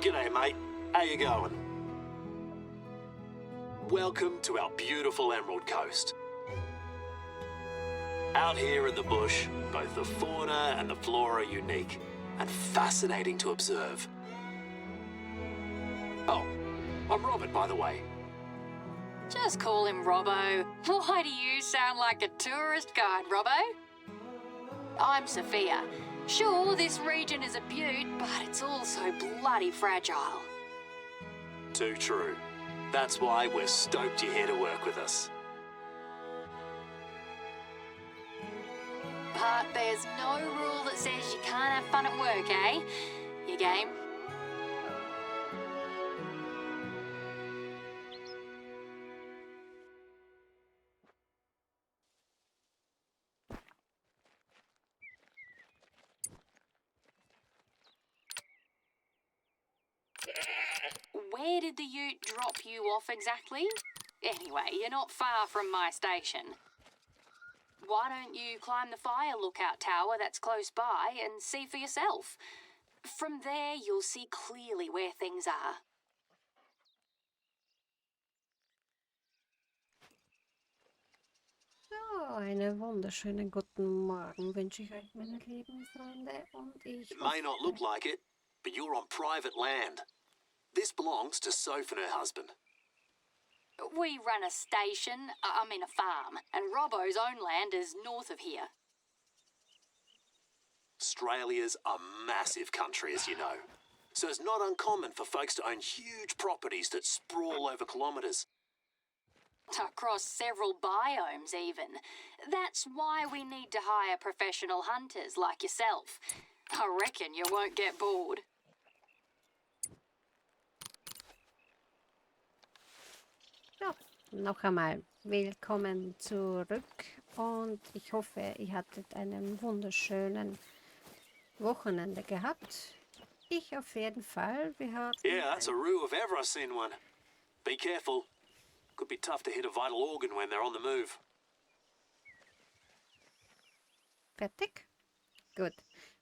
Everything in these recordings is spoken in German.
G'day, mate. How you going? Welcome to our beautiful Emerald Coast. Out here in the bush, both the fauna and the flora are unique and fascinating to observe. Oh, I'm Robert, by the way. Just call him Robbo. Why do you sound like a tourist guide, Robbo? I'm Sophia. Sure, this region is a beaut, but it's also bloody fragile. Too true. That's why we're stoked you're here to work with us. But there's no rule that says you can't have fun at work, eh? You game? Where did the ute drop you off exactly? Anyway, you're not far from my station. Why don't you climb the fire lookout tower that's close by and see for yourself? From there, you'll see clearly where things are. So, einen wunderschönen guten Morgen wünsche ich euch, meine lieben Freunde. Und ich It may not look like it, but you're on private land. This belongs to Soph and her husband. We run a station, a farm, and Robbo's own land is north of here. Australia's a massive country, as you know. So it's not uncommon for folks to own huge properties that sprawl over kilometres. Across several biomes, even. That's why we need to hire professional hunters like yourself. I reckon you won't get bored. Ja, noch einmal willkommen zurück und ich hoffe, ihr hattet einen wunderschönen Wochenende gehabt. Ich auf jeden Fall. Wir hatten Yeah, that's a roo if ever I've seen one. Be careful. Could be tough to hit a vital organ when they're on the move. Fertig? Gut.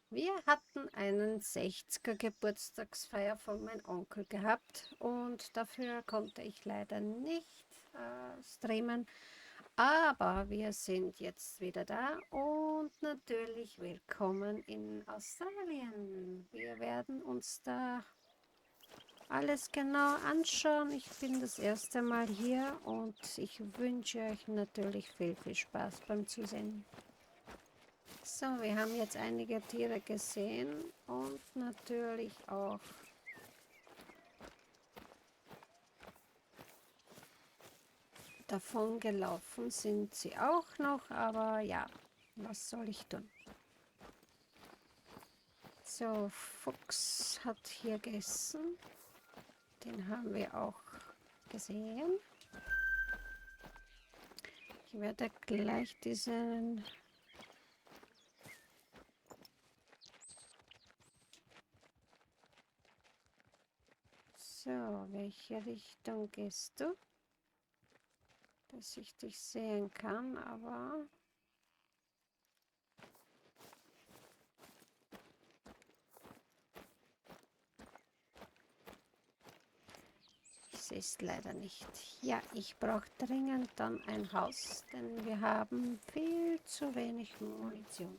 Wir hatten einen 60er Geburtstagsfeier von meinem Onkel gehabt und dafür konnte ich leider nicht streamen. Aber wir sind jetzt wieder da und natürlich willkommen in Australien. Wir werden uns da alles genau anschauen. Ich bin das erste Mal hier und ich wünsche euch natürlich viel Spaß beim Zusehen. So, wir haben jetzt einige Tiere gesehen und natürlich auch davon gelaufen sind sie auch noch, aber ja, was soll ich tun? So, Fuchs hat hier gegessen, den haben wir auch gesehen. Ich werde gleich diesen So, welche Richtung gehst du? Dass ich dich sehen kann, aber ich sehe es leider nicht. Ja, ich brauche dringend dann ein Haus, denn wir haben viel zu wenig Munition.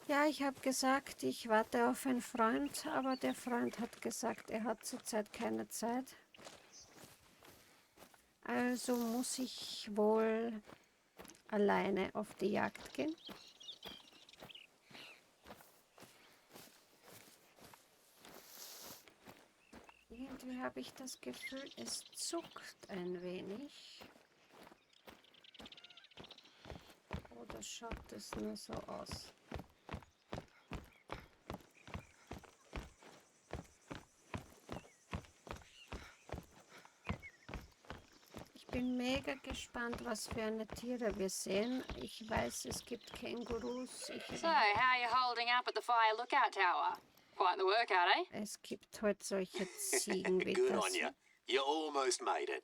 Ja, ich habe gesagt, ich warte auf einen Freund, aber der Freund hat gesagt, er hat zurzeit keine Zeit. Also muss ich wohl alleine auf die Jagd gehen. Irgendwie habe ich das Gefühl, es zuckt ein wenig. Oder schaut es nur so aus? Ich bin mega gespannt, was für eine Tiere wir sehen. Ich weiß, es gibt Kängurus. So, how you holding up at the fire lookout tower? Quite the workout, eh? Es gibt heute solche Ziegen wie Good das. on you. You almost made it.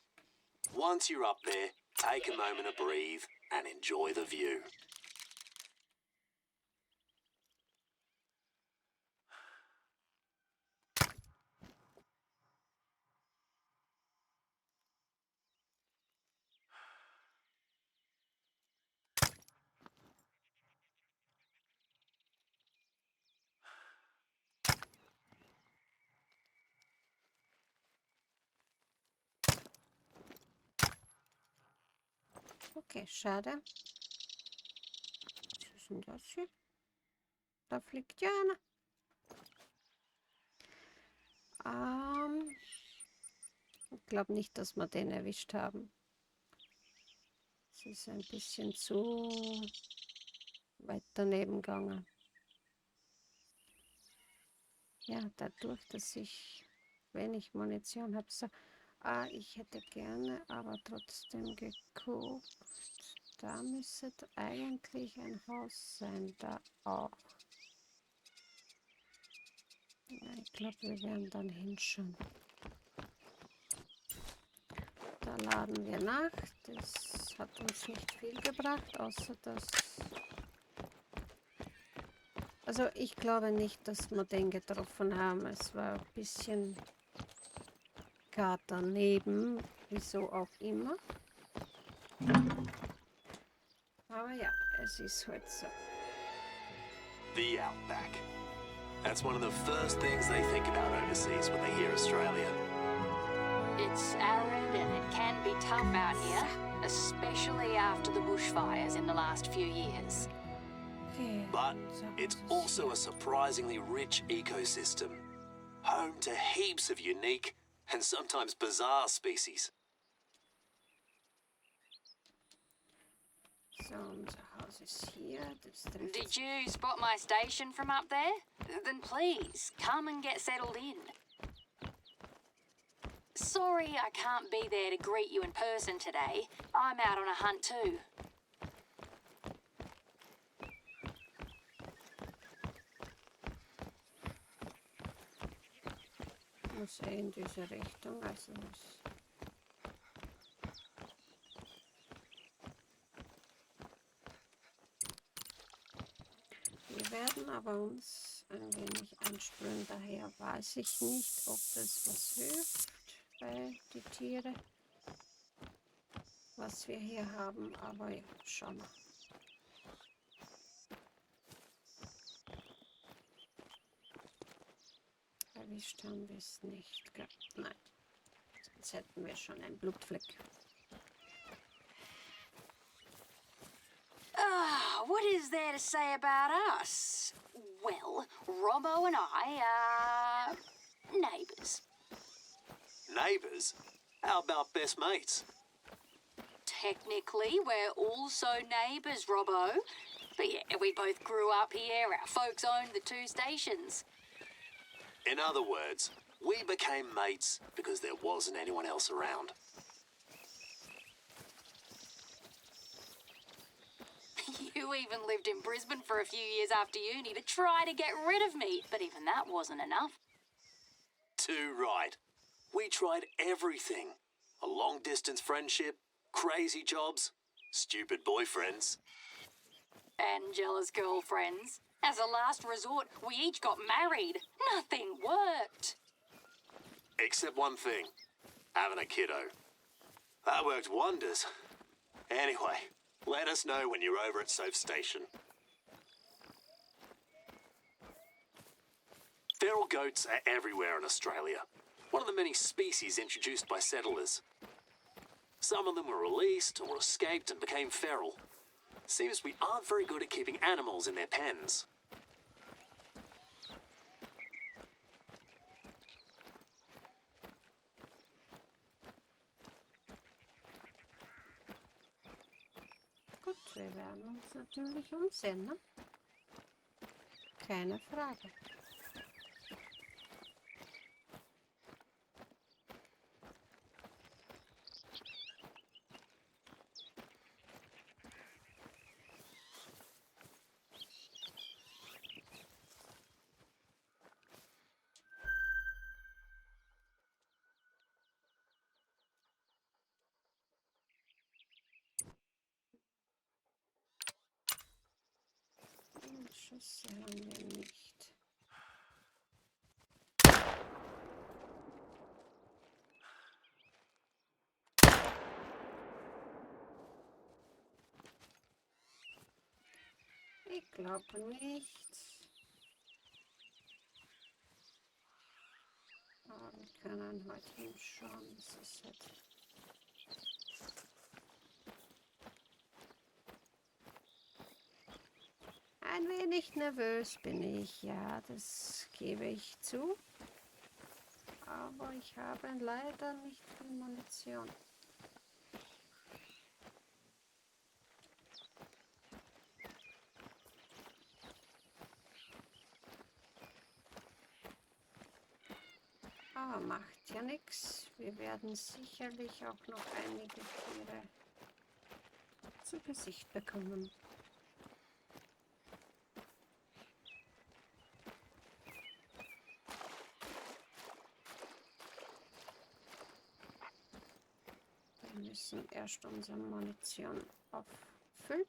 Once you're up there, take a moment to breathe and enjoy the view. Okay, schade. Was ist denn das hier? Da fliegt ja einer. Ich glaube nicht, dass wir den erwischt haben. Es ist ein bisschen zu weit daneben gegangen. Ja, dadurch, dass ich wenig Munition habe. So, ich hätte gerne aber trotzdem geguckt. Da müsste eigentlich ein Haus sein, da auch. Ja, ich glaube, wir werden dann hinschauen. Da laden wir nach. Das hat uns nicht viel gebracht, außer dass... Also ich glaube nicht, dass wir den getroffen haben. Es war ein bisschen gar daneben, wieso auch immer. Aber ja, es ist halt so. The outback. That's one of the first things they think about overseas when they hear Australia. It's arid and it can be tough out here, especially after the bushfires in the last few years. Okay, But so it's was es also hier. a surprisingly rich ecosystem, home to heaps of unique and sometimes bizarre species. So, unser Haus ist hier. Das trifft Did you spot my station from up there? Then please, come and get settled in. Sorry I can't be there to greet you in person today. I'm out on a hunt too. muss in diese Richtung. Also wir werden aber uns ein wenig einsprühen. Daher weiß ich nicht, ob das was hilft bei die Tiere, was wir hier haben. Aber ja, schauen wir. Erwischt haben wir es nicht. Nein, sonst hätten wir schon einen Blutfleck. What is there to say about us? Well, Robbo and I are neighbours. Neighbours? How about best mates? Technically, we're also neighbours, Robbo. But yeah, we both grew up here. Our folks owned the two stations. In other words, we became mates because there wasn't anyone else around. You even lived in Brisbane for a few years after uni to try to get rid of me, but even that wasn't enough. Too right. We tried everything. A long-distance friendship, crazy jobs, stupid boyfriends. And jealous girlfriends. As a last resort, we each got married. Nothing worked. Except one thing, having a kiddo. That worked wonders. Anyway, let us know when you're over at Soph Station. Feral goats are everywhere in Australia. One of the many species introduced by settlers. Some of them were released or escaped and became feral. Seems we aren't very good at keeping animals in their pens. Gut, wir werden uns natürlich umsehen, ne? Keine Frage. Schüsse haben wir nicht. Ich glaube nicht. Aber wir können heute hinschauen. Das ist halt Ein wenig nervös bin ich, ja, das gebe ich zu. Aber ich habe leider nicht viel Munition. Aber macht ja nichts. Wir werden sicherlich auch noch einige Tiere zu Gesicht bekommen. Wir müssen erst unsere Munition auffüllen.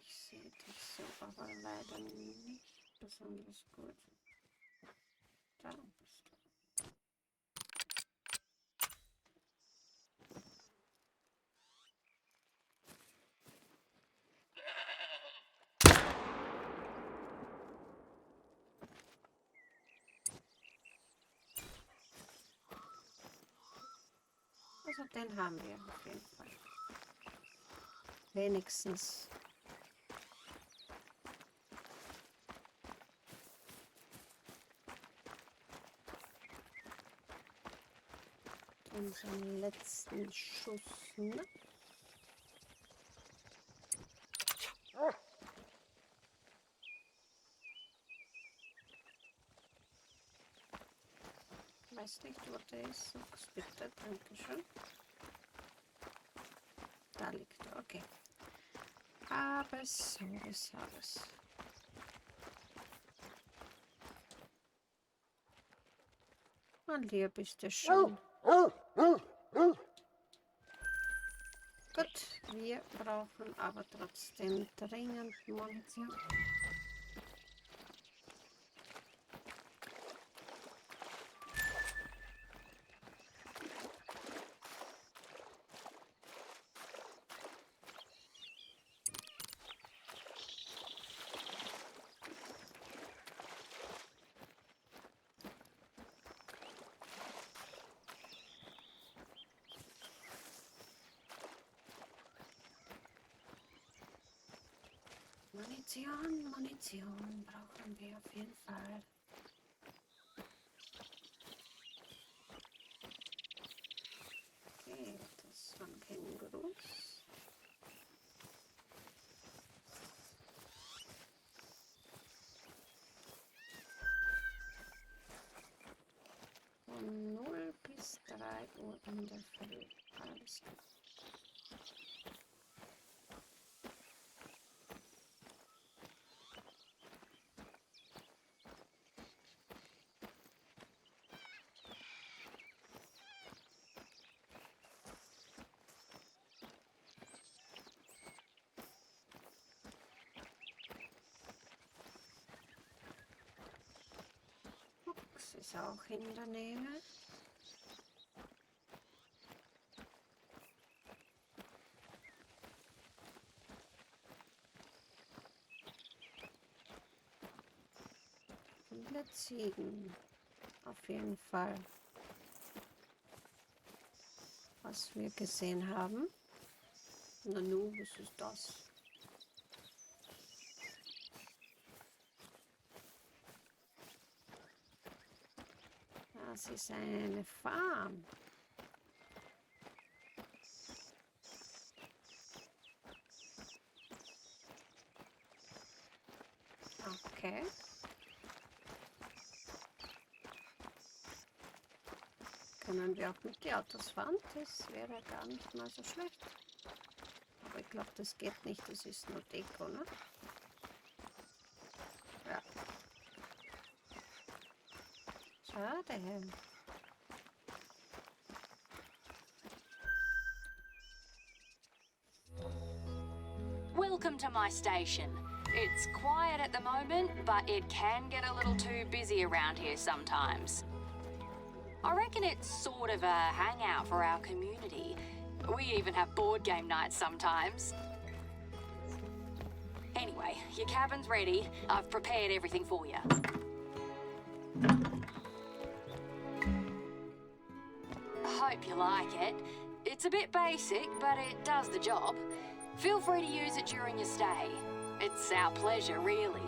Ich sehe dich so, aber leider nicht besonders gut. Da bist du. Also den haben wir auf jeden Fall. Wenigstens. Unseren letzten Schuss. Ne? Weiß nicht, wo der ist. Sag's bitte. Dankeschön. Da liegt er. Okay. Aber so ist alles. Mein Lieb, bist du schön. Gut, wir brauchen aber trotzdem dringend Munition. Munition brauchen wir auf jeden Fall. Okay, das waren Kängurus. Von 0 bis 3 Uhr in der Früh. Alles gut. Fuchs ist auch in der Nähe. Viele Ziegen. Auf jeden Fall. Was wir gesehen haben. Nanu, was ist das? Das ist eine Farm. Okay. Können wir auch mit den Autos fahren? Das wäre gar nicht mal so schlecht. Aber ich glaube, das geht nicht. Das ist nur Deko, ne? Ja. Schade. Welcome to my station. It's quiet at the moment, but it can get a little too busy around here sometimes. I reckon it's sort of a hangout for our community. We even have board game nights sometimes. Anyway, your cabin's ready. I've prepared everything for you. Hope you like it. It's a bit basic, but it does the job. Feel free to use it during your stay. It's our pleasure, really.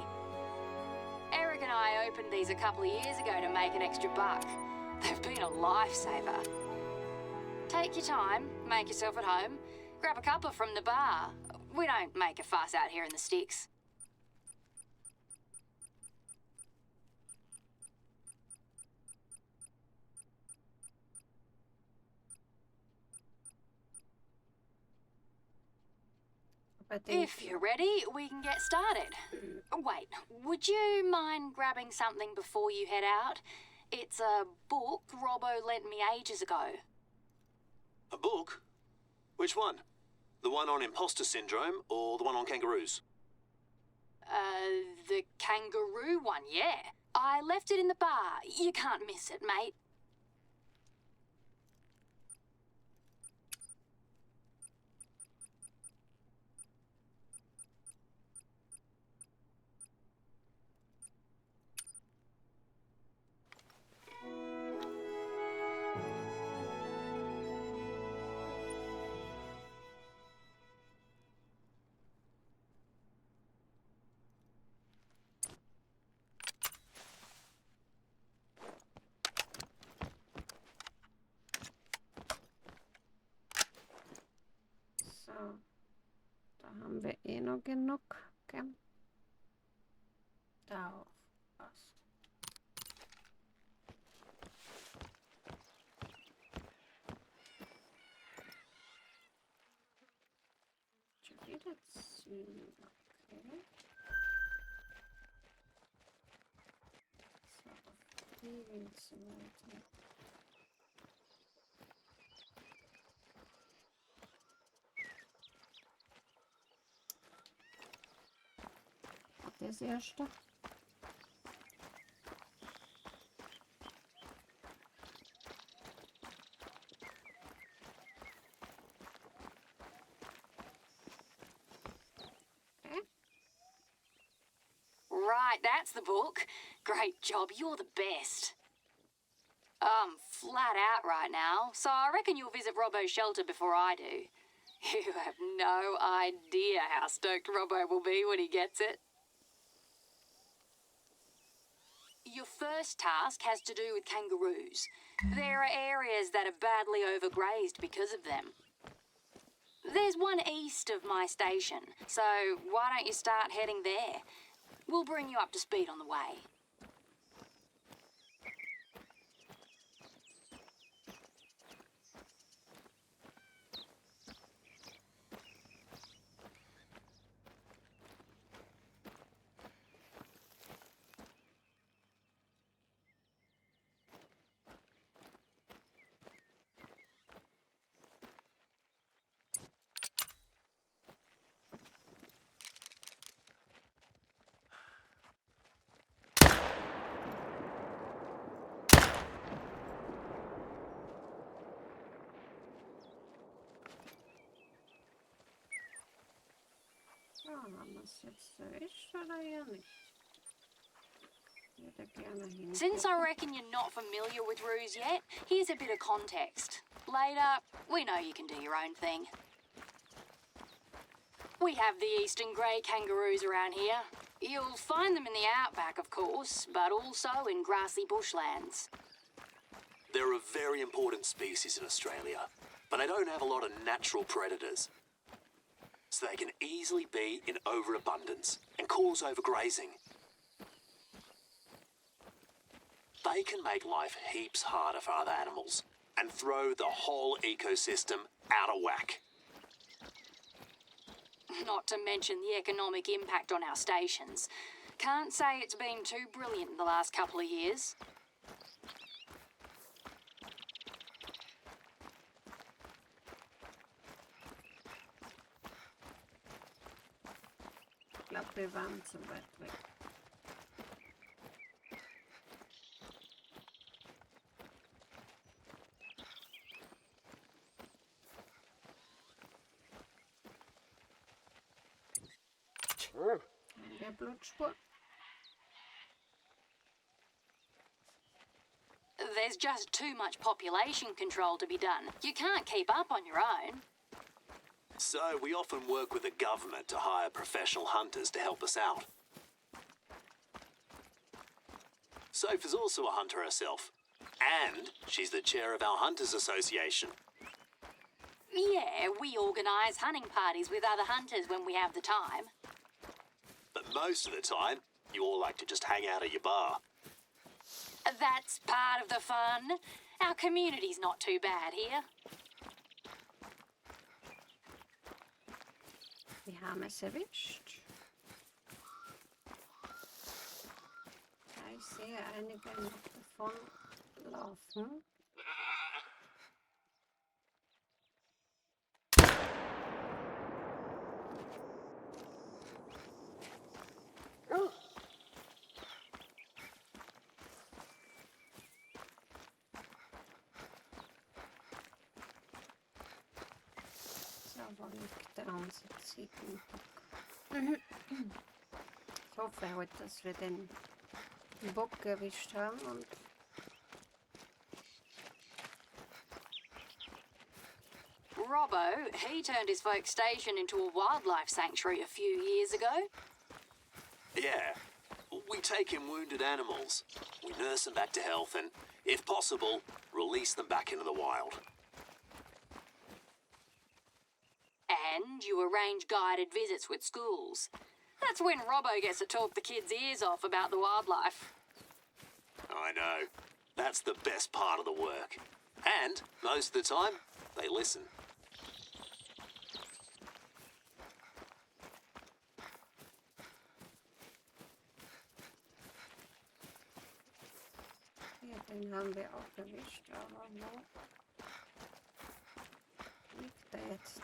Eric and I opened these a couple of years ago to make an extra buck. They've been a lifesaver. Take your time, make yourself at home. Grab a cuppa from the bar. We don't make a fuss out here in the sticks. If you're ready, we can get started. Wait, would you mind grabbing something before you head out? It's a book Robbo lent me ages ago. A book? Which one? The one on imposter syndrome or the one on kangaroos? The kangaroo one, yeah. I left it in the bar. You can't miss it, mate. So, da haben wir eh noch genug. Okay. Darauf was. Schon wieder ziehen. Okay. So, auf die willst du weiter. Das erste. Okay. Right, that's the book. Great job, you're the best. I'm flat out right now, so I reckon you'll visit Robbo's shelter before I do. You have no idea how stoked Robbo will be when he gets it. Your first task has to do with kangaroos. There are areas that are badly overgrazed because of them. There's one east of my station, so why don't you start heading there? We'll bring you up to speed on the way. So, haben wir es jetzt erwischt oder ja nicht? Ich würde gerne hin. Since I reckon you're not familiar with roos yet, here's a bit of context. Later, we know you can do your own thing. We have the eastern grey kangaroos around here. You'll find them in the outback, of course, but also in grassy bushlands. They're a very important species in Australia, but they don't have a lot of natural predators. So they can easily be in overabundance and cause overgrazing. They can make life heaps harder for other animals and throw the whole ecosystem out of whack. Not to mention the economic impact on our stations. Can't say it's been too brilliant in the last couple of years. glaube, wir waren zu weit weg. Der Blutspur. There's just too much population control to be done. You can't keep up on your own. So we often work with the government to hire professional hunters to help us out. Soph is also a hunter herself. And she's the chair of our Hunters Association. Yeah, we organise hunting parties with other hunters when we have the time. But most of the time, you all like to just hang out at your bar. That's part of the fun. Our community's not too bad here. Wir haben es erwischt. Ja, ich sehe einige noch davon laufen. So, wo liegt der unser Ziegenbock? Ich hoffe heute, dass wir den Bock erwischt haben und Robbo, he turned his folk station into a wildlife sanctuary a few years ago. Yeah, we take in wounded animals. We nurse them back to health and, if possible, release them back into the wild. And you arrange guided visits with schools. That's when Robbo gets to talk the kids' ears off about the wildlife. I know. That's the best part of the work. And, most of the time, they listen. ja, den haben wir auch erwischt, aber wo liegt er jetzt?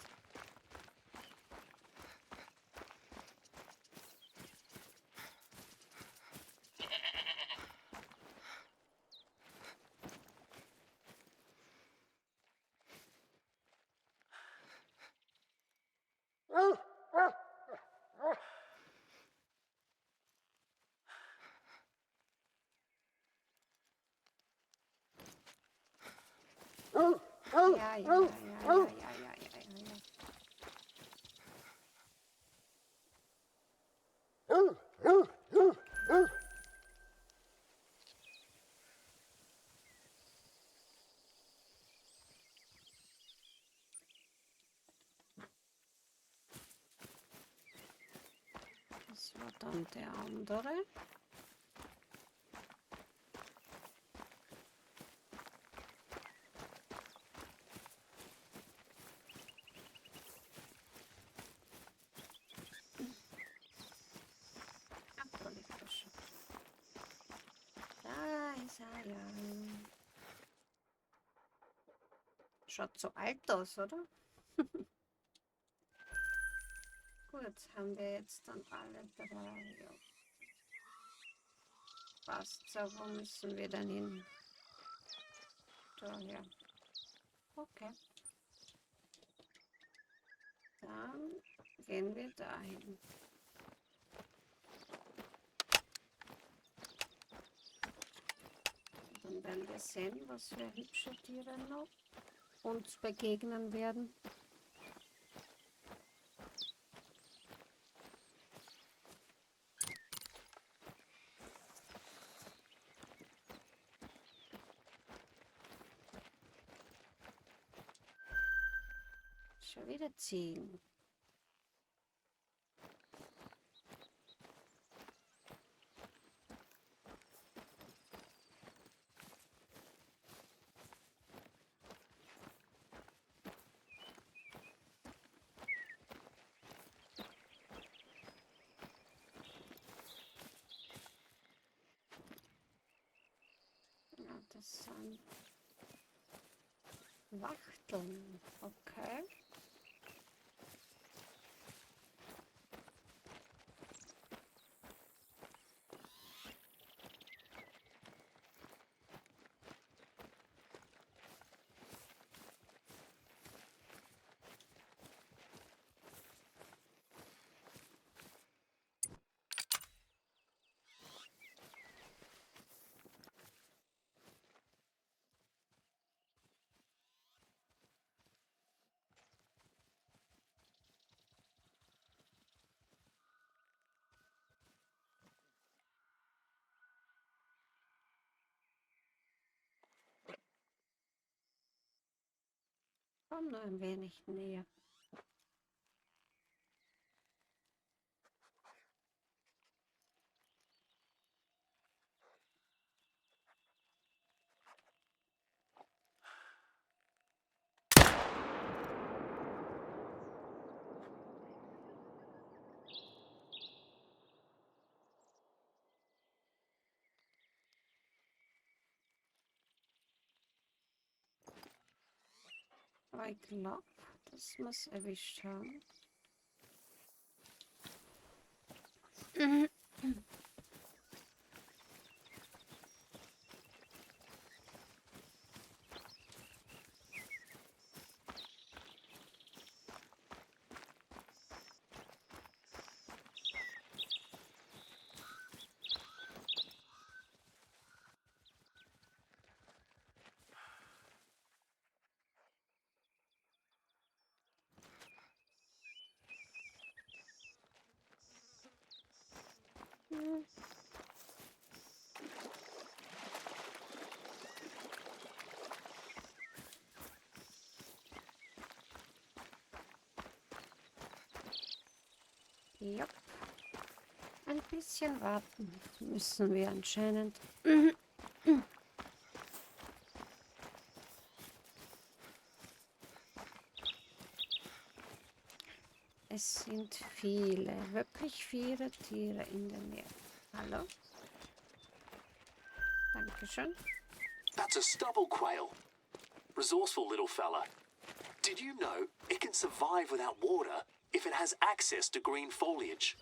Ja, ja, ja, ja, ja, ja, ja, ja. Das war dann der andere. Ach, da liegt er schon. Da ist er, ja. Schaut so alt aus, oder? Gut, haben wir jetzt dann alle drei. Ja. Passt, so, wo müssen wir dann hin? Daher. Okay. Dann gehen wir dahin. Dann werden wir sehen, was für hübsche Tiere noch uns begegnen werden. Schon wieder Ziegen. Ja, das sind Wachteln. Okay. Komm nur ein wenig näher. Aber ich glaube, das muss erwischt haben. Hm. Ja, ein bisschen warten müssen wir anscheinend. Es sind viele, wirklich viele Tiere in der Nähe. Hallo? Dankeschön. That's a stubble quail. Resourceful little fella. Did you know it can survive without water if it has access to green foliage?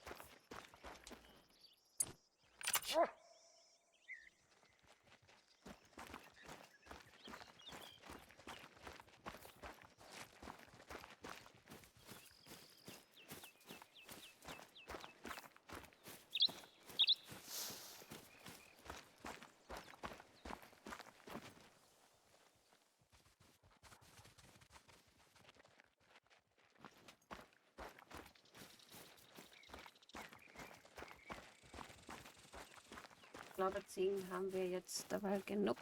Ich glaube, Ziegen haben wir jetzt dabei genug.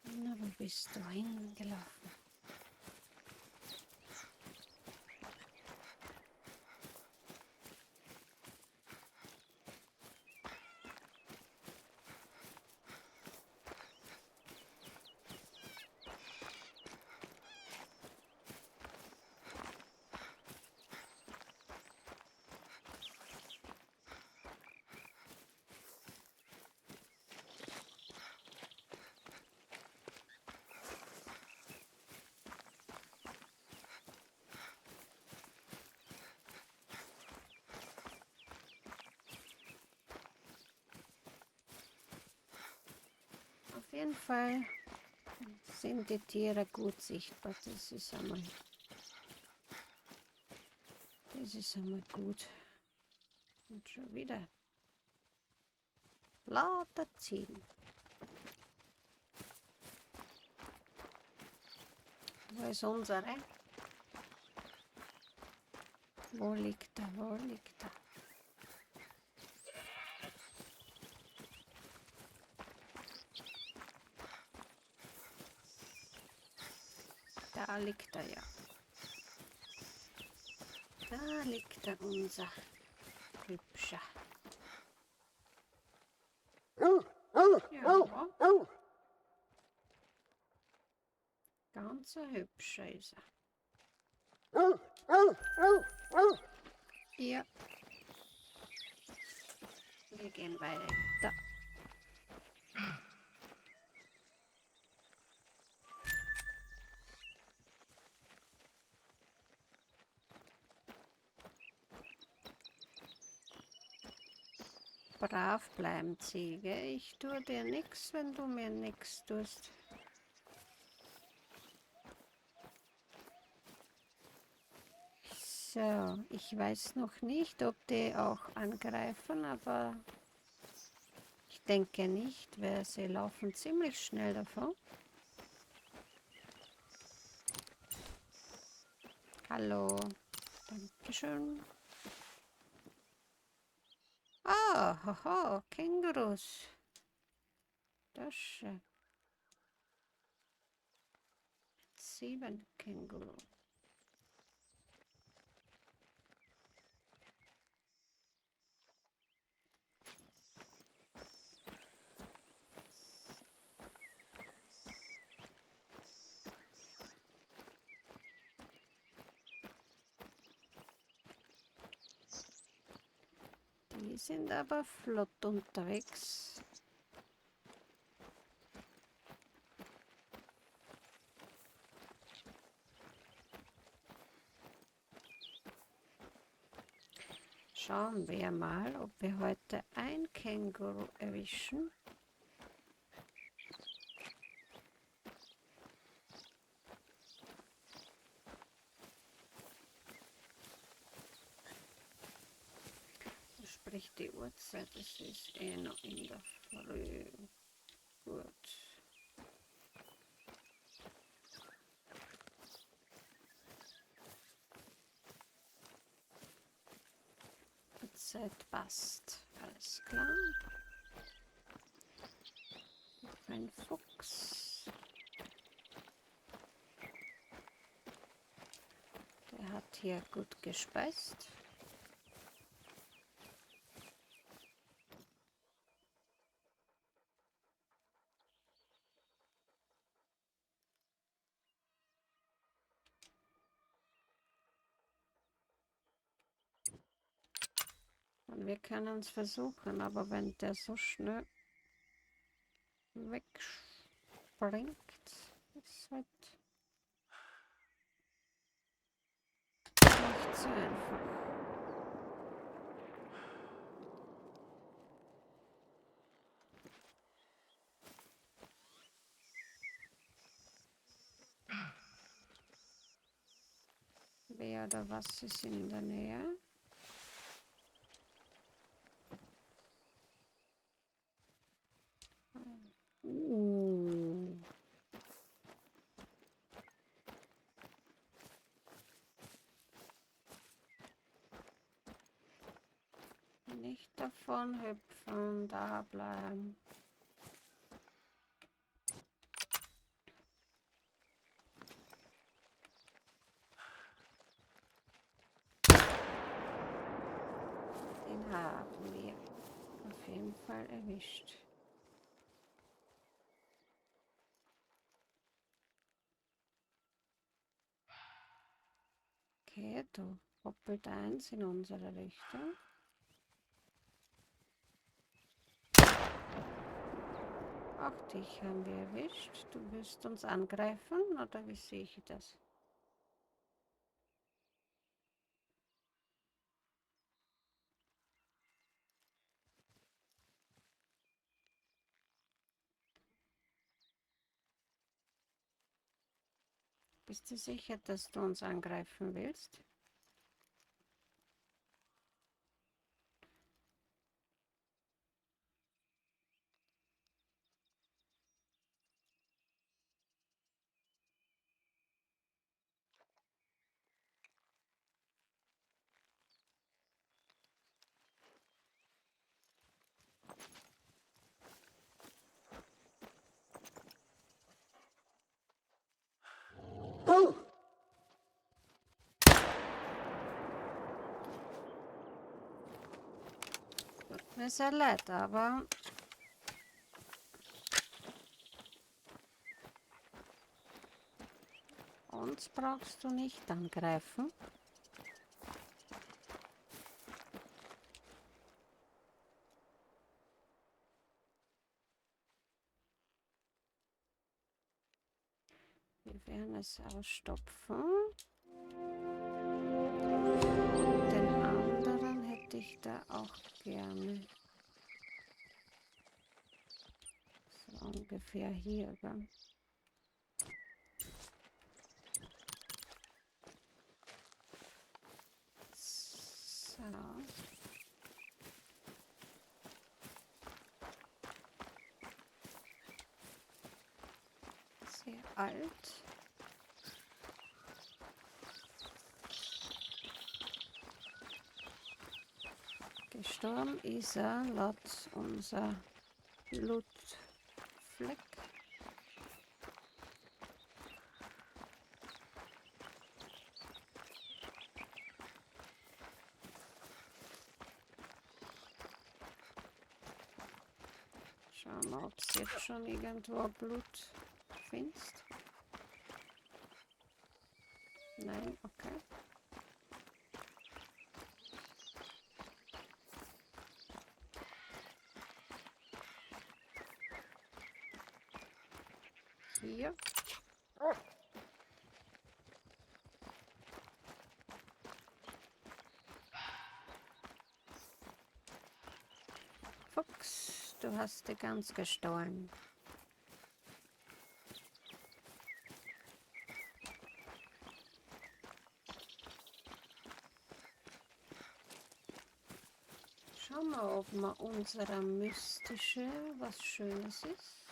Na, wo bist du hingelaufen? Auf jeden Fall sind die Tiere gut sichtbar. Das ist einmal gut. Und schon wieder lauter Ziegen. Wo ist unsere? Wo liegt er? Wo liegt er? Da liegt er ja. Da liegt er, unser Hübscher. Ja, ganz ein Hübscher ist er. Ja, wir gehen weiter. Da. Brav bleiben, Ziege. Ich tue dir nichts, wenn du mir nichts tust. So, ich weiß noch nicht, ob die auch angreifen, aber denke nicht, weil sie laufen ziemlich schnell davon. Hallo. Dankeschön. Ah, haha, Kängurus. Das ist schön. 7 Känguru. Die sind aber flott unterwegs. Schauen wir mal, ob wir heute ein Känguru erwischen. Sprich die Uhrzeit, es ist eh noch in der Früh. Gut. Uhrzeit passt. Alles klar. Noch ein Fuchs. Der hat hier gut gespeist. Und wir können es versuchen, aber wenn der so schnell wegspringt, ist halt nicht so einfach. Wer oder was ist in der Nähe? Nicht davon hüpfen, da bleiben. Den haben wir auf jeden Fall erwischt. Okay, du hoppelt eins in unsere Richtung. Auch dich haben wir erwischt. Du willst uns angreifen, oder wie sehe ich das? Bist du sicher, dass du uns angreifen willst? Tut mir sehr leid, aber uns brauchst du nicht angreifen. Wir werden es ausstopfen. Den anderen hätte ich da auch gerne. So ungefähr hier, gell? So. alt. Gestorben ist er laut unser Blutfleck. Schauen wir, ob es jetzt schon irgendwo Blut findest. Nein, okay. Hier. Fuchs, du hast die Gans gestohlen. Schauen wir, ob wir unserer mystische was Schönes ist.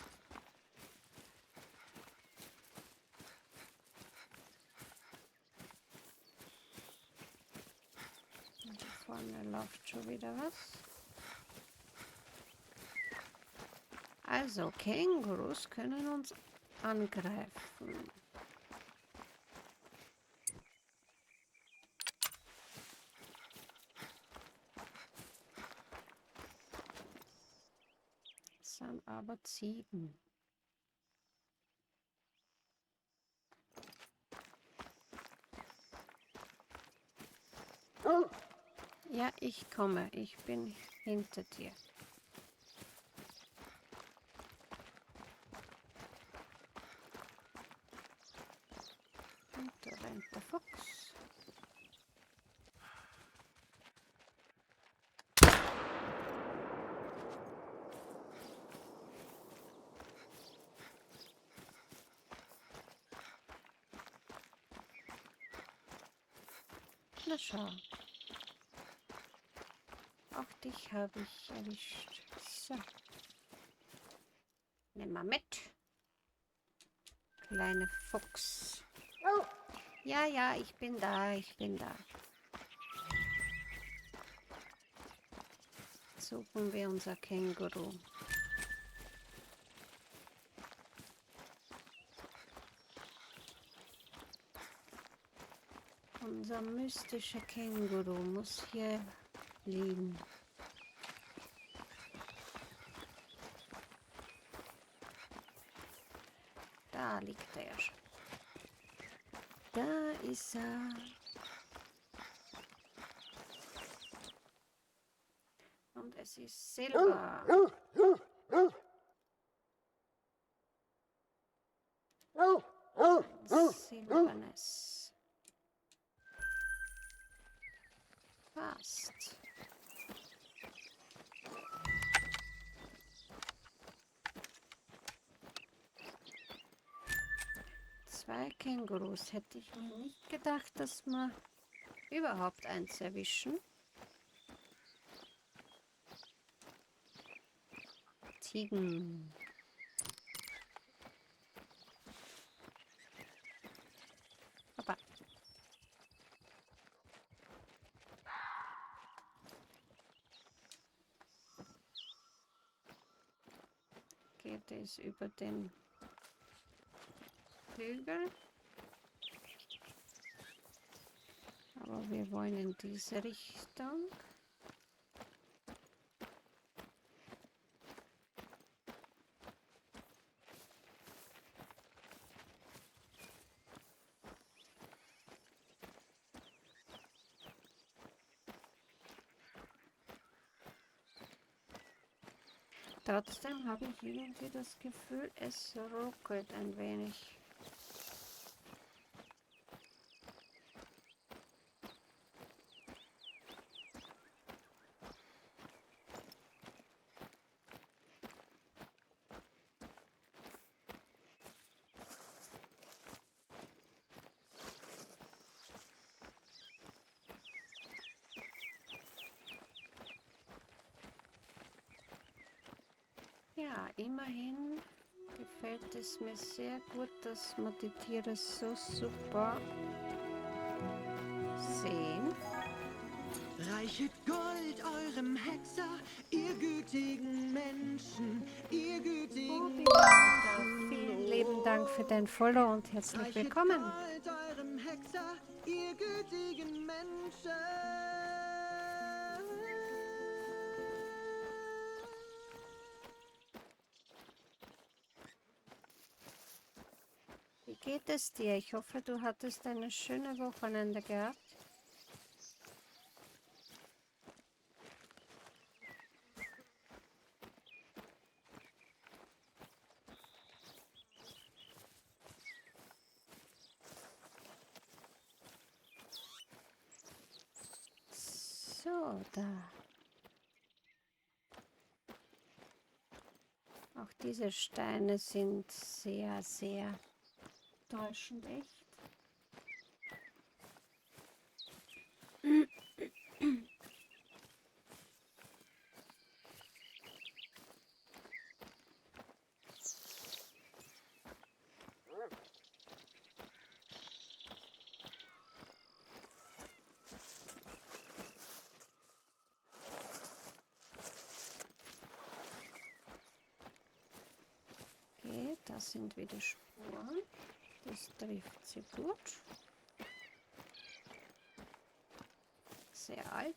Und da vorne läuft schon wieder was. Also, Kängurus können uns angreifen. Das sind aber Ziegen. Ja, ich komme. Ich bin hinter dir. Und da rennt der Fuchs. Na schau. Auch dich habe ich erwischt. So. Nimm mal mit. Kleine Fuchs. Ja, ja, ich bin da, ich bin da. Suchen wir unser Känguru. Unser mystischer Känguru muss hier liegen. Da liegt er. Da ist er. Und es ist Silber. Ein silbernes. Passt. Zwei Kängurus. Hätte ich mir nicht gedacht, dass wir überhaupt eins erwischen. Ziegen. Papa. Geht es über den Hügel? Aber wir wollen in diese Richtung. Trotzdem habe ich irgendwie das Gefühl, es ruckelt ein wenig. Ja, immerhin gefällt es mir sehr gut, dass man die Tiere so super sehen. Reichet Gold eurem Hexer, ihr gütigen Menschen, ihr gütigen Menschen. Vielen lieben Dank für dein Follow und herzlich willkommen. Reichet Gold eurem Hexer, ihr gütigen Menschen. Wie geht es dir? Ich hoffe, du hattest eine schöne Wochenende gehabt. So, da. Auch diese Steine sind sehr, sehr täuschend echt. Okay, das sind wieder Spuren. Das trifft sie gut. Sehr alt.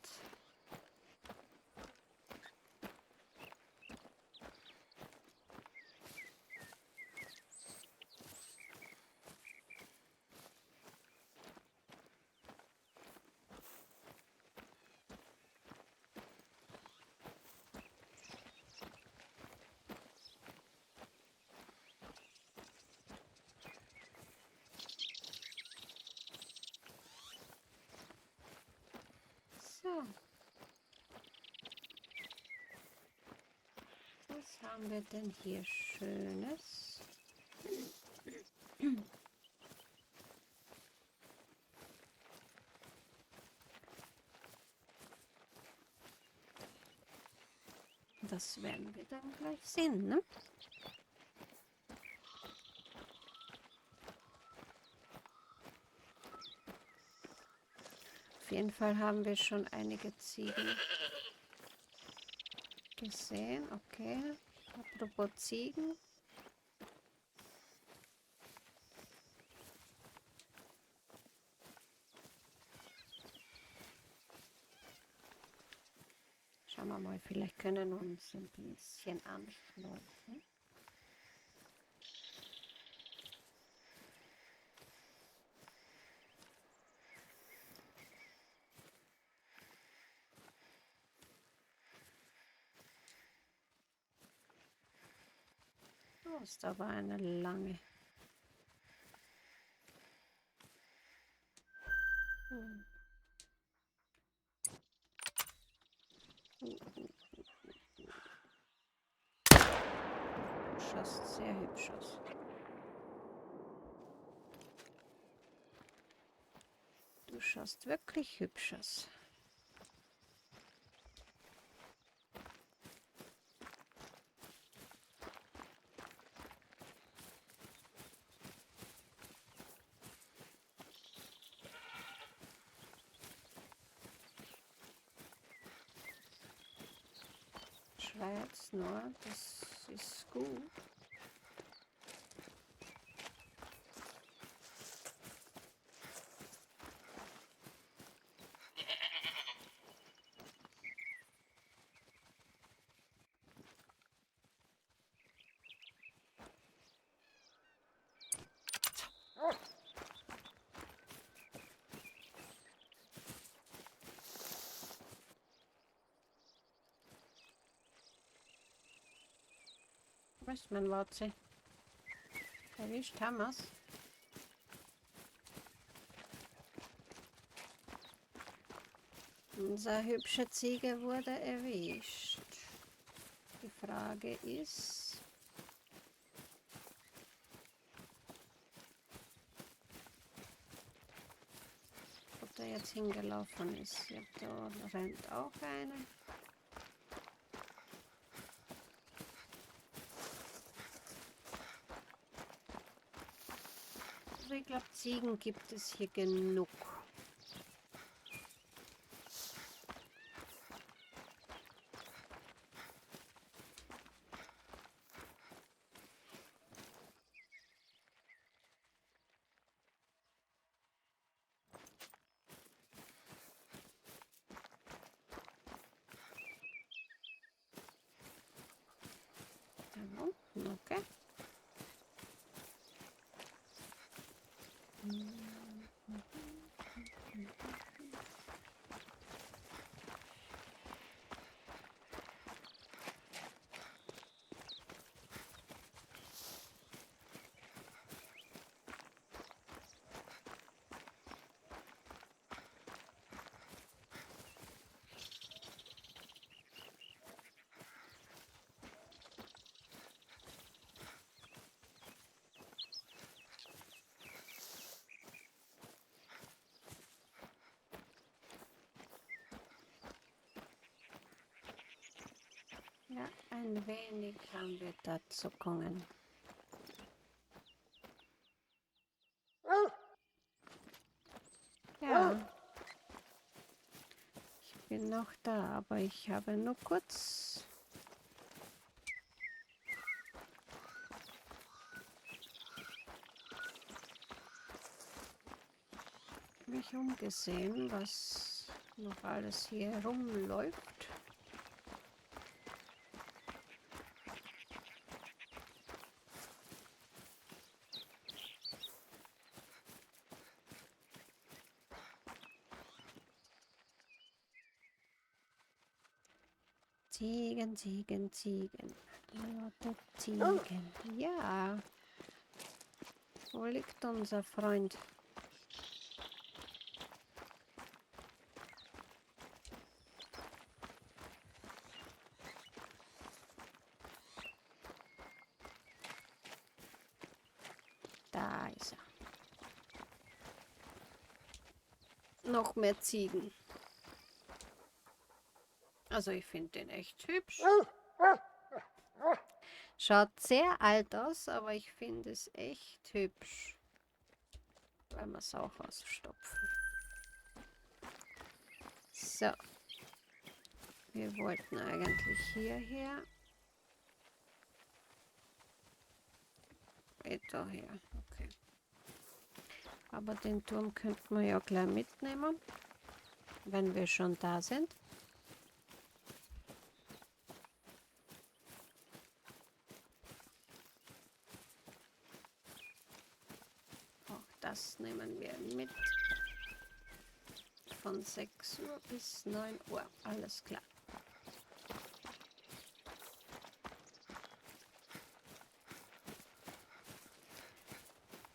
So. Was haben wir denn hier Schönes? Das werden wir dann gleich sehen, ne? Auf jeden Fall haben wir schon einige Ziegen gesehen. Okay, apropos Ziegen. Schauen wir mal, vielleicht können wir uns ein bisschen anschnauzen. Oh, ist aber eine lange. Du schaust sehr hübsch aus. Du schaust wirklich hübsch aus. Schweiz nur, das ist gut. Was ist mein Watze? Erwischt haben wir's. Unsere hübsche Ziege wurde erwischt. Die Frage ist, ob der jetzt hingelaufen ist. Ja, da rennt auch eine. Aber ich glaube, Ziegen gibt es hier genug. Da unten, okay. Ja, ein wenig haben wir dazu kommen. Ja, ich bin noch da, aber ich habe nur kurz mich umgesehen, was noch alles hier rumläuft. Ziegen, Ziegen, Ziegen. Lauter Ziegen. Ja. Wo liegt unser Freund? Da ist er. Noch mehr Ziegen. Also ich finde den echt hübsch. Schaut sehr alt aus, aber ich finde es echt hübsch. Weil wir es auch ausstopfen. So. Wir wollten eigentlich hierher. Daher, okay. Aber den Turm könnten wir ja gleich mitnehmen, wenn wir schon da sind. Auch das nehmen wir mit. Von 6 Uhr bis 9 Uhr, alles klar.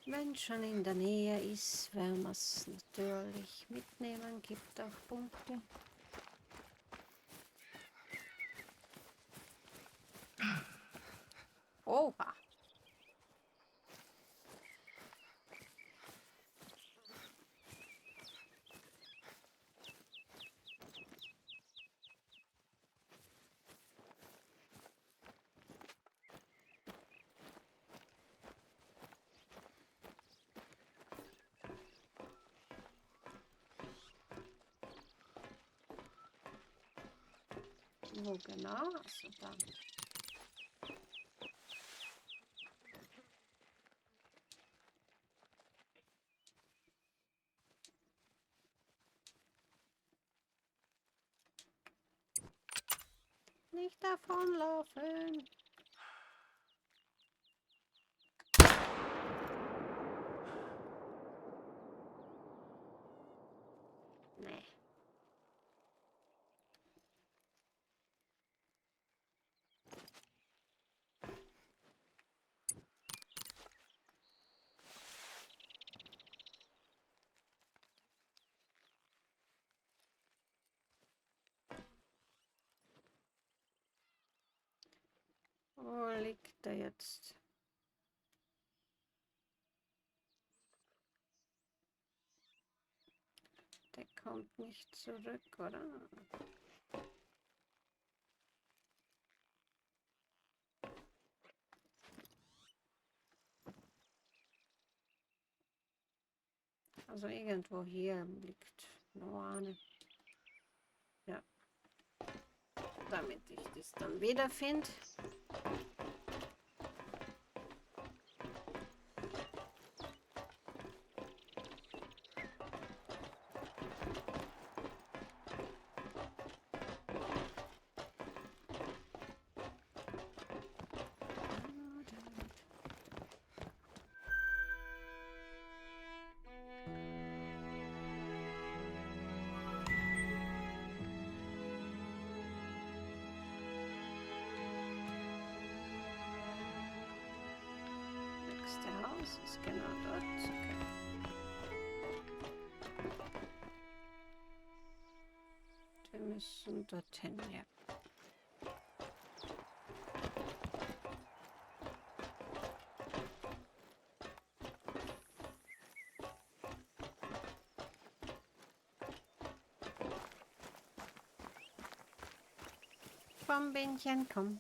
Wenn schon in der Nähe ist, werden wir es natürlich mitnehmen, gibt auch Punkte. Oha! Wo genau? Also da. Nicht davonlaufen. Nee. Wo liegt er jetzt? Der kommt nicht zurück, oder? irgendwo hier liegt noch eine. Ja. Damit ich das dann wiederfinde. Nächste Haus ist genau dort. Okay. Wir müssen dorthin, ja. Komm, Bienchen, komm.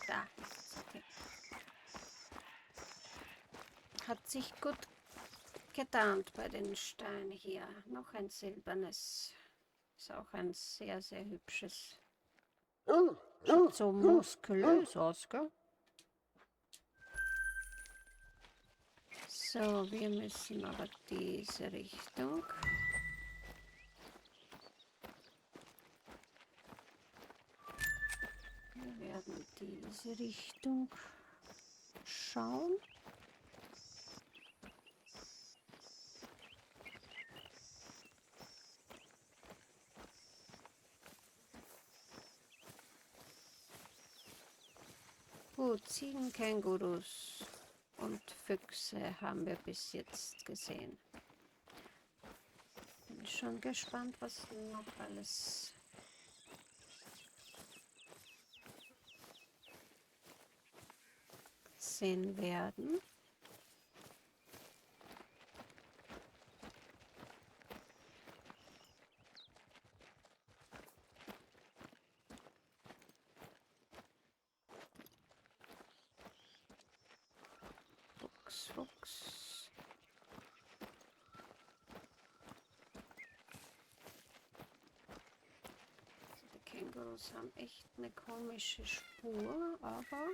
Da ist es, okay. Hat sich gut getarnt bei den Steinen hier. Noch ein silbernes. Ist auch ein sehr, sehr hübsches. Schaut so muskulös aus, gell? So, wir müssen aber diese Richtung. Wir werden diese Richtung schauen. Gut, Ziegen, Kängurus und Füchse haben wir bis jetzt gesehen. Bin schon gespannt, was noch alles sehen werden. Fuchs. Also die Kängurus haben echt eine komische Spur, aber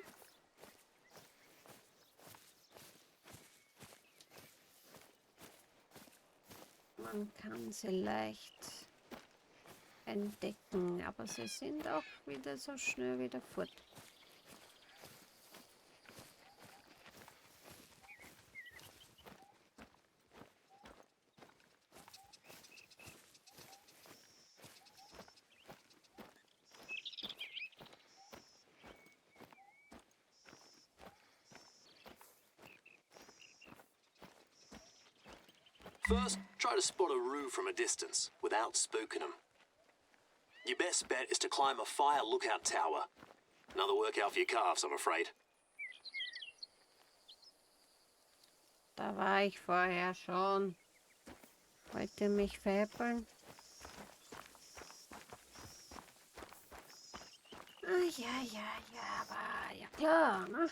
man kann sie leicht entdecken, aber sie sind auch wieder so schnell wieder fort. First, try to spot a roo from a distance without spooking them. Your best bet is to climb a fire lookout tower. Another workout for your calves, I'm afraid. Da war ich vorher schon. Wollt ihr mich veräppeln? Ah, ja, aber ja klar, ne?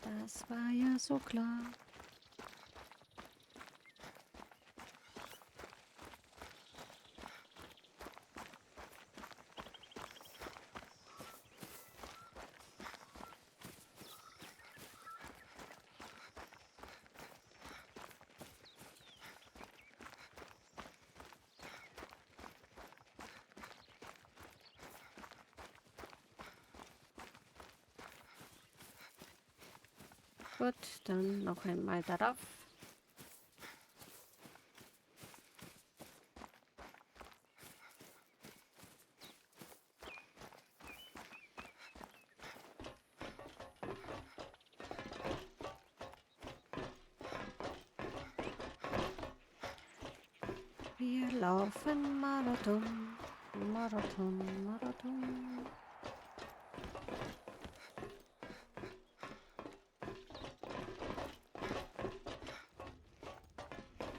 Das war ja so klar. Gut, dann noch einmal darauf. Wir laufen Marathon, Marathon, Marathon.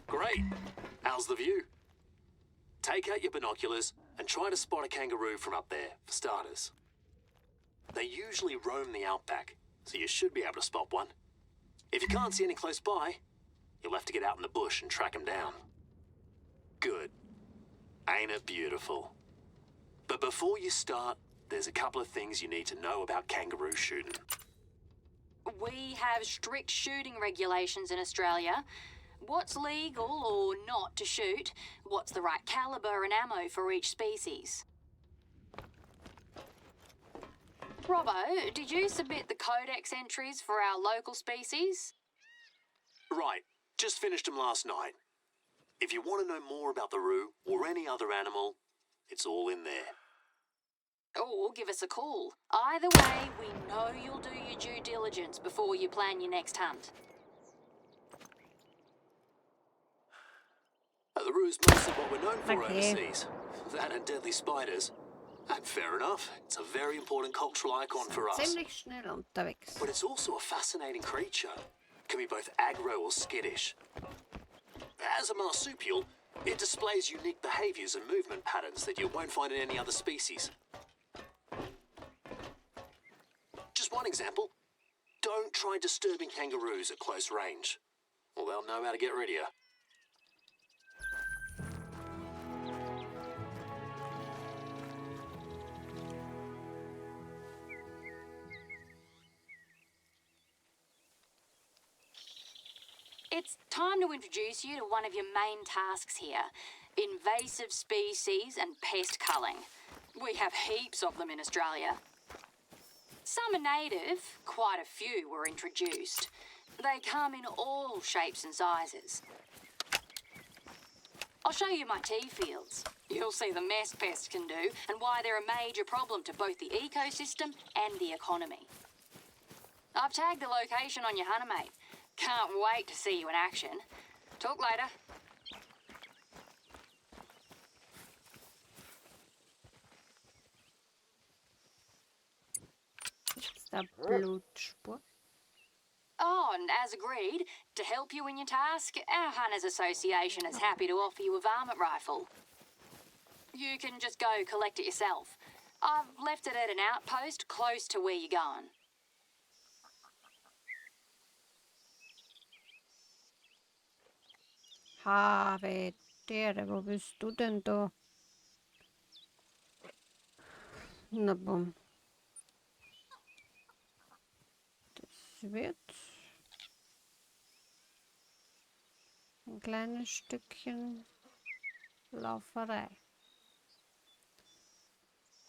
Great. How's the view? Take out your binoculars and try to spot a kangaroo from up there, for starters. They usually roam the outback, so you should be able to spot one. If you can't see any close by, you'll have to get out in the bush and track them down. Good. Ain't it beautiful? But before you start, there's a couple of things you need to know about kangaroo shooting. We have strict shooting regulations in Australia. What's legal or not to shoot? What's the right caliber and ammo for each species? Robbo, did you submit the codex entries for our local species? Right, just finished them last night. If you want to know more about the roo or any other animal, it's all in there. Or give us a call. Either way, we know you'll do your due diligence before you plan your next hunt. The roo's mostly what we're known for Okay. overseas. That and deadly spiders. And fair enough, it's a very important cultural icon for us. Ziemlich schnell unterwegs. But it's also a fascinating creature. Can be both aggro or skittish. As a marsupial, it displays unique behaviors and movement patterns that you won't find in any other species. Just one example. Don't try disturbing kangaroos at close range, or they'll know how to get rid of you. It's time to introduce you to one of your main tasks here. Invasive species and pest culling. We have heaps of them in Australia. Some are native, quite a few were introduced. They come in all shapes and sizes. I'll show you my tea fields. You'll see the mess pests can do and why they're a major problem to both the ecosystem and the economy. I've tagged the location on your hunter, mate. Can't wait to see you in action. Talk later. Ist da Blutspur? Oh, and as agreed, to help you in your task, our Hunters Association is happy to offer you a varmint rifle. You can just go collect it yourself. I've left it at an outpost close to where you're going. Havetere, wo bist du denn da? Na bumm. Das wird ein kleines Stückchen Lauferei.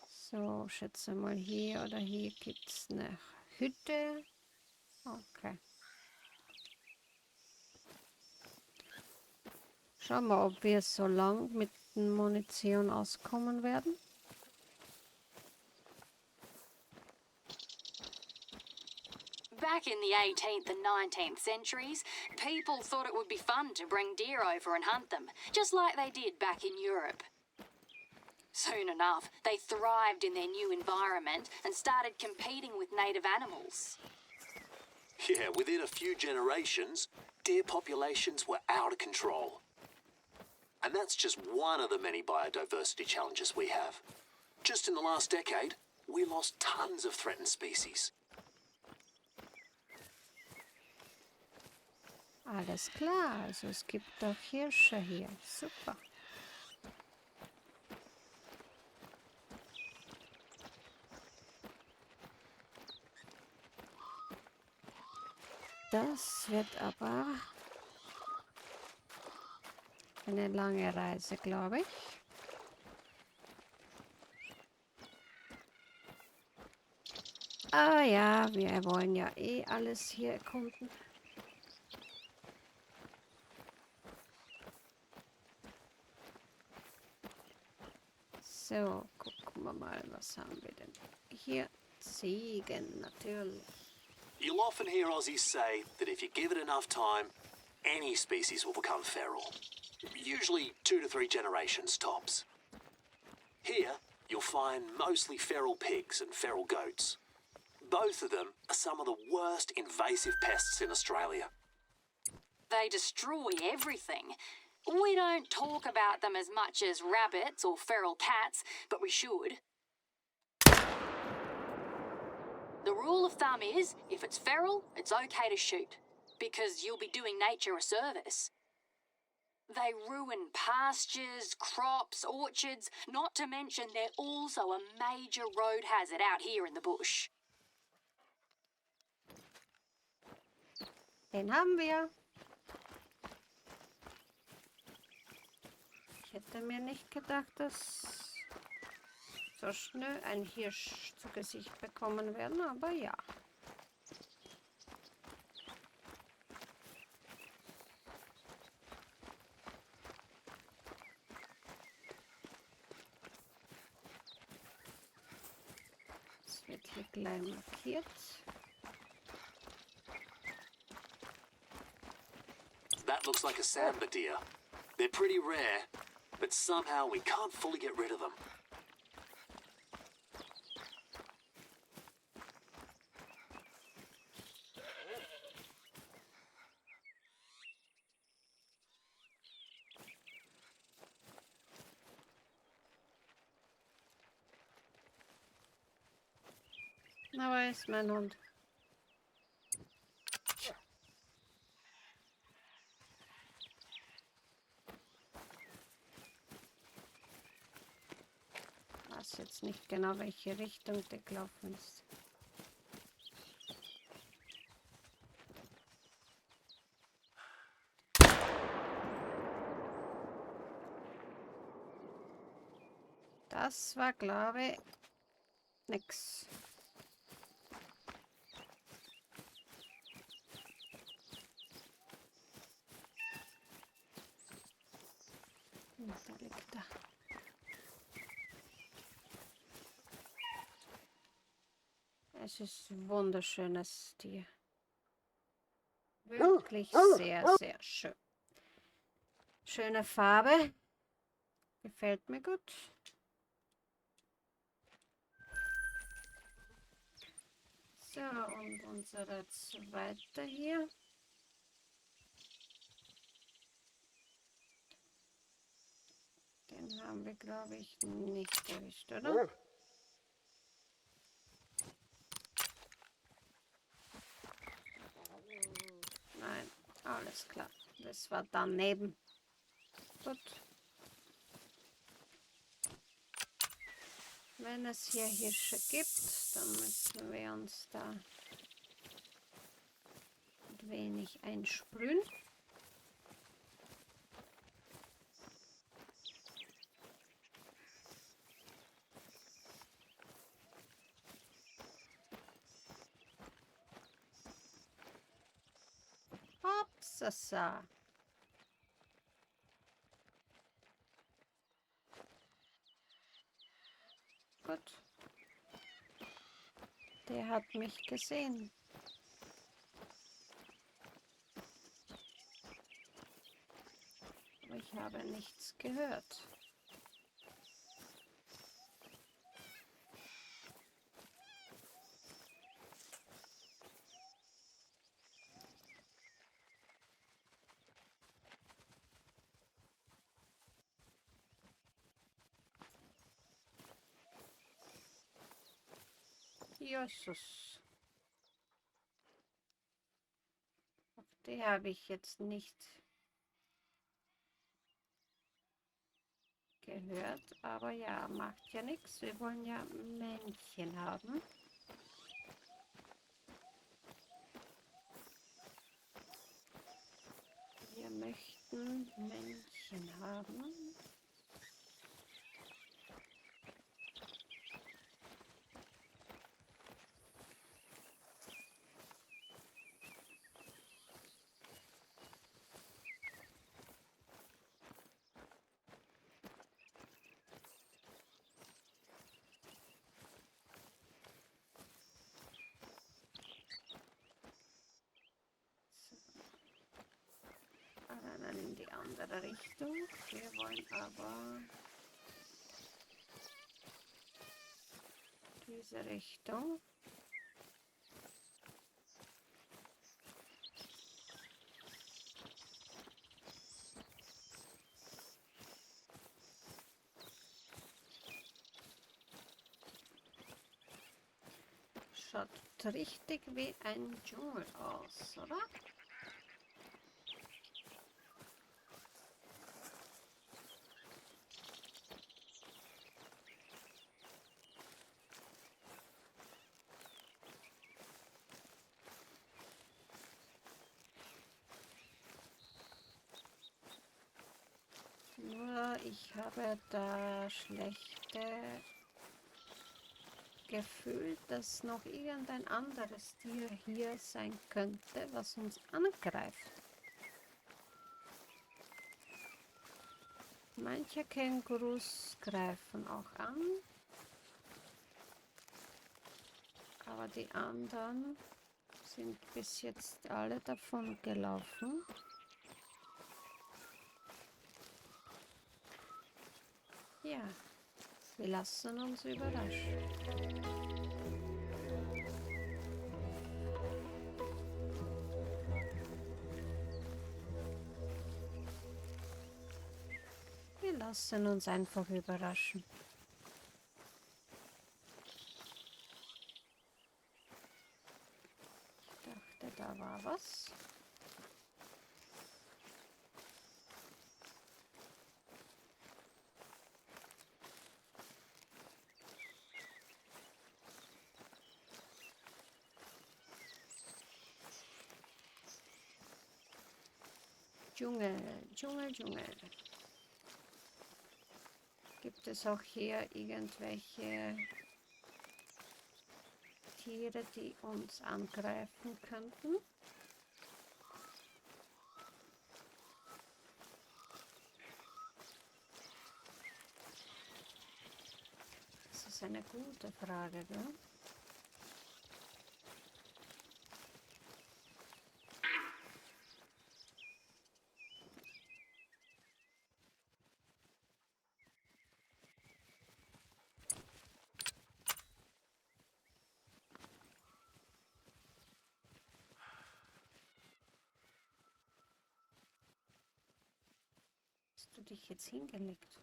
So, schätze mal hier oder hier gibt es eine Hütte. Okay. Schauen wir, ob wir so lang mit Munition auskommen werden. Back in the 18th and 19th centuries, people thought it would be fun to bring deer over and hunt them, just like they did back in Europe. Soon enough, they thrived in their new environment and started competing with native animals. Yeah, within a few generations, deer populations were out of control. And that's just one of the many biodiversity challenges we have. Just in the last decade, we lost tons of threatened species. Alles klar, also es gibt auch Hirsche hier. Super. Das wird aber eine lange Reise, glaube ich. Ah ja, wir wollen ja eh alles hier erkunden. So, gucken wir mal, was haben wir denn hier? Ziegen, natürlich. You'll often hear Aussies say that if you give it enough time, any species will become feral. usually 2 to 3 generations tops. Here, you'll find mostly feral pigs and feral goats. Both of them are some of the worst invasive pests in Australia. They destroy everything. We don't talk about them as much as rabbits or feral cats, but we should. The rule of thumb is, if it's feral, it's okay to shoot, because you'll be doing nature a service. They ruin pastures, crops, orchards, not to mention they're also a major road hazard out here in the bush. Den haben wir. Ich hätte mir nicht gedacht, dass so schnell ein Hirsch zu Gesicht bekommen werden, aber ja. Es wird hier gleich markiert. That looks like a samba deer. They're pretty rare, but somehow we can't fully get rid of them. Aber ist mein Hund. Ich weiß jetzt nicht genau, welche Richtung der gelaufen ist. Das war, glaube ich, nix. Da liegt er. Es ist ein wunderschönes Tier. Wirklich sehr, sehr schön. Schöne Farbe. Gefällt mir gut. So, und unsere zweite hier. Den haben wir, glaube ich, nicht erwischt, oder? Nein, alles klar. Das war daneben. Gut. Wenn es hier Hirsche gibt, dann müssen wir uns da ein wenig einsprühen. Hopsasa. Gut. Der hat mich gesehen. Aber ich habe nichts gehört. Jesus. Auch die habe ich jetzt nicht gehört, aber ja, macht ja nichts. Wir wollen ja Männchen haben. Wir möchten Männchen haben. Dann in die andere andere Richtung. Wir wollen aber diese Richtung. Schaut richtig wie ein Dschungel aus, oder? Nur ich habe da schlechte Gefühl, dass noch irgendein anderes Tier hier sein könnte, was uns angreift. Manche Kängurus greifen auch an, aber die anderen sind bis jetzt alle davon gelaufen. Ja, wir lassen uns überraschen. Wir lassen uns einfach überraschen. Ich dachte, da war was. Dschungel, Dschungel, Dschungel. Gibt es auch hier irgendwelche Tiere, die uns angreifen könnten? Das ist eine gute Frage, gell? Hast du dich jetzt hingelegt?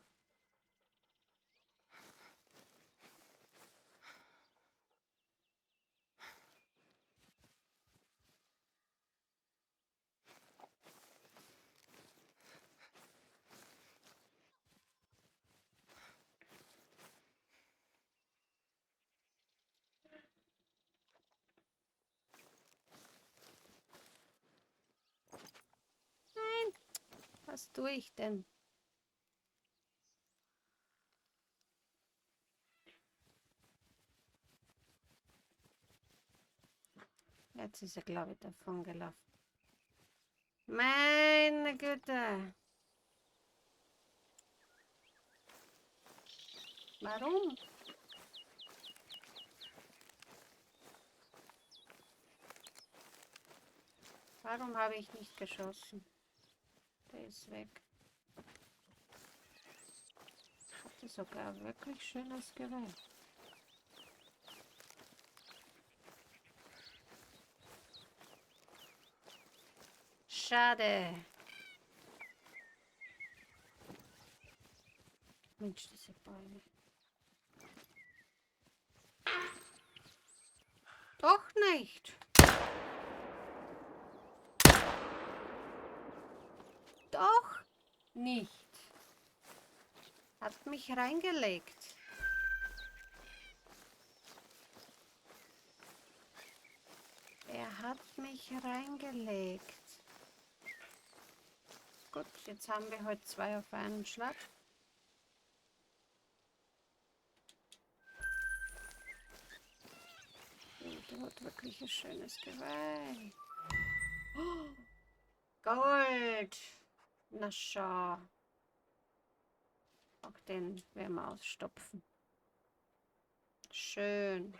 Nein, was tue ich denn? Jetzt ist er, glaube ich, davon gelaufen. Meine Güte. Warum? Warum habe ich nicht geschossen? Der ist weg. Ich hatte sogar wirklich schönes Gewehr. Schade. Mensch, diese Bäume. Doch nicht. Doch nicht. Hat mich reingelegt. Er hat mich reingelegt. Gut, jetzt haben wir heute 2 auf einen Schlag. Und der hat wirklich ein schönes Geweih. Oh, Gold! Na schau. Auch den werden wir ausstopfen. Schön.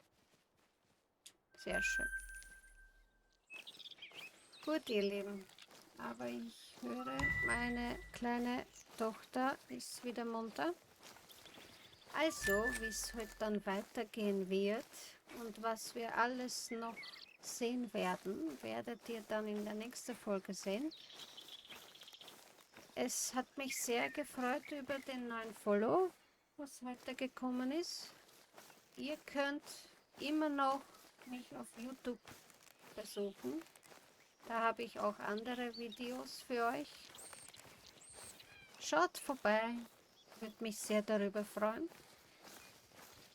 Sehr schön. Gut, ihr Lieben. Aber ich höre, meine kleine Tochter ist wieder munter. Also, wie es heute dann weitergehen wird und was wir alles noch sehen werden, werdet ihr dann in der nächsten Folge sehen. Es hat mich sehr gefreut über den neuen Follow, was heute gekommen ist. Ihr könnt immer noch mich auf YouTube besuchen. Da habe ich auch andere Videos für euch. Schaut vorbei, würde mich sehr darüber freuen.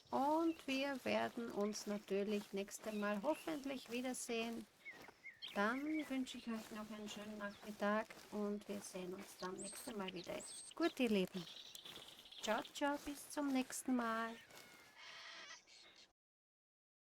Und wir werden uns natürlich nächste Mal hoffentlich wiedersehen. Dann wünsche ich euch noch einen schönen Nachmittag und wir sehen uns dann nächste Mal wieder. Gut, ihr Lieben. Ciao, ciao, bis zum nächsten Mal.